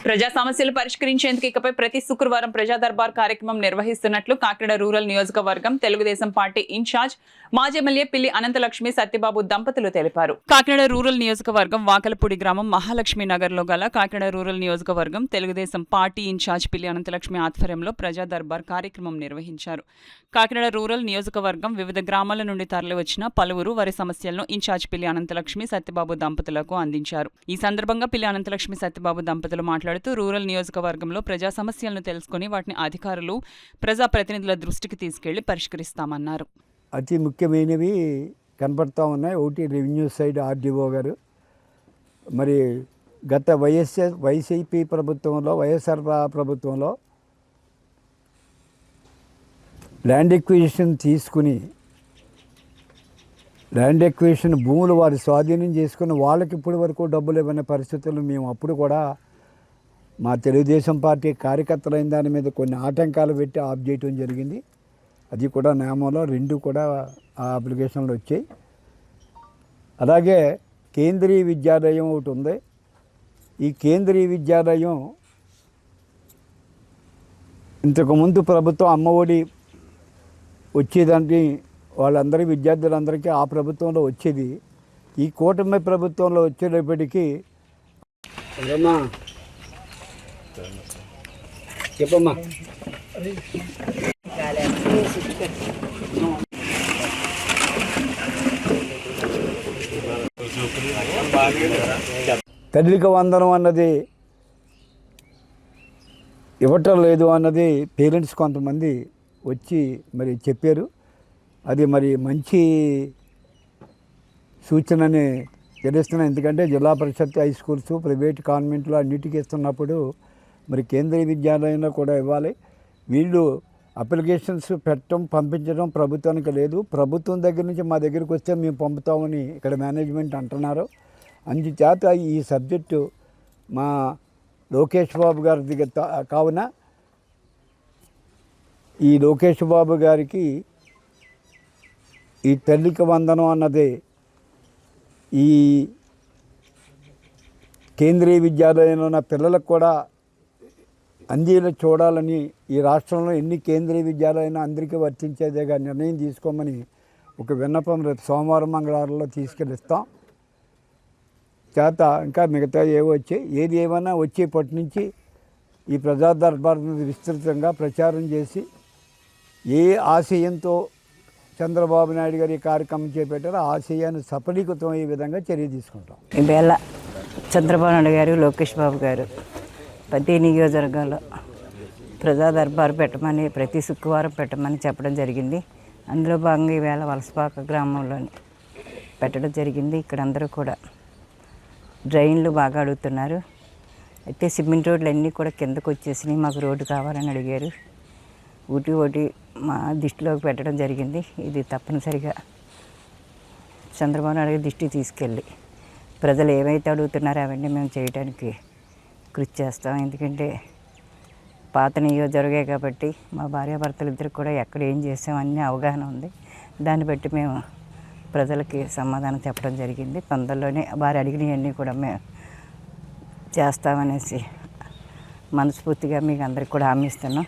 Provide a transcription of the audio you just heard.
ప్రజా సమస్యలు పరిష్కరించేందుకు ఇకపై ప్రతి శుక్రవారం ప్రజా దర్బార్ కార్యక్రమం నిర్వహిస్తున్నట్లు కాకినాడ రూరల్ నియోజకవర్గం తెలుగుదేశం పార్టీ ఇన్ఛార్జ్ మాజీ ఎమ్మెల్యే పిల్లి అనంతలక్ష్మి సత్యబాబు దంపతులు తెలిపారు. కాకినాడ రూరల్ నియోజకవర్గం వాకలపూడి గ్రామం మహాలక్ష్మి నగర్ లో గల కాకినాడ రూరల్ నియోజకవర్గం తెలుగుదేశం పార్టీ ఇన్ఛార్జ్ పిల్లి అనంతలక్ష్మి ఆధ్వర్యంలో ప్రజా దర్బార్ కార్యక్రమం నిర్వహించారు. కాకినాడ రూరల్ నియోజకవర్గం వివిధ గ్రామాల నుండి తరలివచ్చిన పలువురు వారి సమస్యలను ఇన్ఛార్జ్ పిల్లి అనంతలక్ష్మి సత్యబాబు దంపతులకు అందించారు. ఈ సందర్భంగా పిల్లి అనంతలక్ష్మి సత్యబాబు దంపతులు మాట్లాడుతూ రూరల్ నియోజకవర్గంలో ప్రజా సమస్యలను తెలుసుకుని వాటిని అధికారులు ప్రజాప్రతినిధుల దృష్టికి తీసుకెళ్లి పరిష్కరిస్తామన్నారు. అతి ముఖ్యమైనవి కనపడతా ఉన్నాయి. ఒకటి రెవెన్యూ సైడ్ ఆర్డీఓ గారు మరి గత వైసీపీ ప్రభుత్వంలో వైఎస్ఆర్ ప్రభుత్వంలో ల్యాండ్ ఎక్విజిషన్ తీసుకుని ల్యాండ్ ఎక్విజిషన్ భూములు వారి స్వాధీనం చేసుకుని వాళ్ళకి ఇప్పటి వరకు డబ్బులు ఇవ్వని పరిస్థితులు మేము అప్పుడు కూడా మా తెలుగుదేశం పార్టీ కార్యకర్తలైన దాని మీద కొన్ని ఆటంకాలు పెట్టి ఆఫ్ చేయడం జరిగింది. అది కూడా నియమంలో 2 కూడా ఆ అప్లికేషన్లు వచ్చాయి. అలాగే కేంద్రీయ విద్యాలయం ఒకటి ఉంది. ఈ కేంద్రీయ విద్యాలయం ఇంతకుముందు ప్రభుత్వం అమ్మఒడి వచ్చేదాన్ని వాళ్ళందరి విద్యార్థులందరికీ ఆ ప్రభుత్వంలో వచ్చేది. ఈ కూటమి ప్రభుత్వంలో వచ్చేటప్పటికీ చెప్పమ్మా తల్లికి వందనం అన్నది ఇవ్వటం లేదు అన్నది పేరెంట్స్ కొంతమంది వచ్చి మరి చెప్పారు. అది మరి మంచి సూచనని తెలుస్తున్నాయి. ఎందుకంటే జిల్లా పరిషత్ హై స్కూల్స్ ప్రైవేట్ కాన్వెంట్లో అన్నిటికీ ఇస్తున్నప్పుడు మరి కేంద్రీయ విద్యాలయంలో కూడా ఇవ్వాలి. వీళ్ళు అప్లికేషన్స్ పెట్టడం పంపించడం ప్రభుత్వానికి లేదు. ప్రభుత్వం దగ్గర నుంచి మా దగ్గరికి వస్తే మేము పంపుతామని ఇక్కడ మేనేజ్మెంట్ అంటున్నారు. అందుచేత ఈ సబ్జెక్టు మా లోకేష్ బాబు గారి దగ్గర కావున ఈ లోకేష్ బాబు గారికి ఈ తల్లికి వందనం అన్నది ఈ కేంద్రీయ విద్యాలయంలో ఉన్న పిల్లలకు కూడా అందేలా చూడాలని ఈ రాష్ట్రంలో ఎన్ని కేంద్రీయ విద్యాలయాలు అందరికీ వర్తించేదేగా నిర్ణయం తీసుకోమని ఒక విన్నపం రేపు సోమవారం మంగళవారంలో తీసుకెళ్ళిస్తాం. చేత ఇంకా మిగతా ఏవో వచ్చాయి. ఏది ఏమైనా వచ్చేపటి నుంచి ఈ ప్రజా దర్బార్ మీద విస్తృతంగా ప్రచారం చేసి ఏ ఆశయంతో చంద్రబాబు నాయుడు గారు ఈ కార్యక్రమం చేపట్టారో ఆశయాన్ని సఫలీకృతం అయ్యే విధంగా చర్య తీసుకుంటాం. ఈవేళ చంద్రబాబు నాయుడు గారు లోకేష్ బాబు గారు ప్రతి నియోజకవర్గంలో ప్రజా దర్బారు పెట్టమని ప్రతి శుక్రవారం పెట్టమని చెప్పడం జరిగింది. అందులో భాగంగా ఈవేళ వలసపాక గ్రామంలోని పెట్టడం జరిగింది. ఇక్కడ అందరూ కూడా డ్రైన్లు బాగా అడుగుతున్నారు. అయితే సిమెంట్ రోడ్లు అన్నీ కూడా కిందకు వచ్చేసినాయి. మాకు రోడ్డు కావాలని అడిగారు. ఒకటి మా దృష్టిలోకి పెట్టడం జరిగింది. ఇది తప్పనిసరిగా చంద్రబాబు నాయుడు దృష్టికి తీసుకెళ్ళి ప్రజలు ఏవైతే అడుగుతున్నారో అవన్నీ మేము చేయడానికి కృషి చేస్తాం. ఎందుకంటే పాత నియోజకవర్గాయి కాబట్టి మా భార్యాభర్తలు ఇద్దరు కూడా ఎక్కడ ఏం చేసాం అన్నీ అవగాహన ఉంది. దాన్ని బట్టి మేము ప్రజలకి సమాధానం చెప్పడం జరిగింది. తొందరలోనే వారు అడిగినవన్నీ కూడా మేము చేస్తామనేసి మనస్ఫూర్తిగా మీకు అందరికి కూడా హామీ ఇస్తున్నాం.